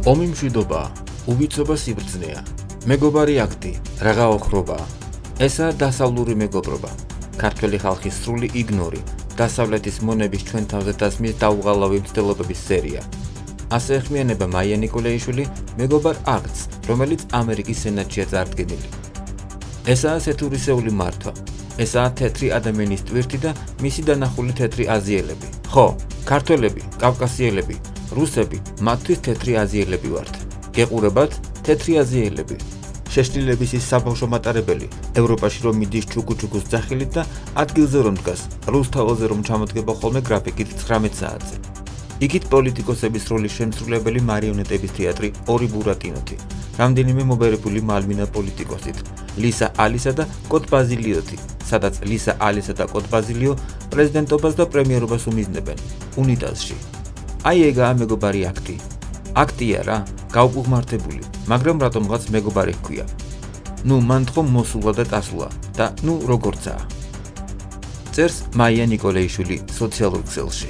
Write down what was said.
ომი მშვიდობაა, უბიცობა სიბრძნეა, მეგობარი აქტი, რაღა ოხრობაა. ესაა დასავლური მეგობრობა, ქართველი ხალხის სრული იგნორი, დასავლეთის მონების ჩვენ თავზე დასმის დაუღალავი მცდელობების სერია. ასე ეხმიანება მაია ნიკოლეიშვილი მეგობარ აქტს, რომელიც ამერიკის სენატშია წარდგენილი. ესაა სეთურისეული მართვა, ესაა თეთრი ადამიანის ტვირთი და მისი დანახული თეთრი აზიელები. ხო, ქართველები, კავკასიელები, რუსები, მათთვის თეთრი აზიელები ვართ. გეყურებათ თეთრი აზიელები. შეშლილების ის საბავშვო მატარებელი, ევროპაში რომ მიდის ჩუკუ-ჩუკუს ძახილით და ადგილზე რომ დგას, რუს თავაზე რომ ჩამოდგება ხოლმე გრაფიკით 19 საათზე. იქით პოლიტიკოსების როლის შემსრულებელი მარიონეტების თეატრი ორი ბურატინოთი, რამდენიმე მობერებული მალმინა პოლიტიკოსით, ლისა ალისა და კოტ ბაზილიოთი, სადაც ლისა ალისა და კოტ ბაზილიო პრეზიდენტობას და პრემიერობას უმიზნებენ, უნიტაზში. აი ეგაა მეგობარი აქტი. აქტია რა, გაუკუღმართებული, მაგრამ რატომღაც მეგობარი ჰქვია. ნუ მან თხომ მოსულა და წასულა და ნუ როგორცაა. წერს მაია ნიკოლეიშვილი სოციალურ ქსელში.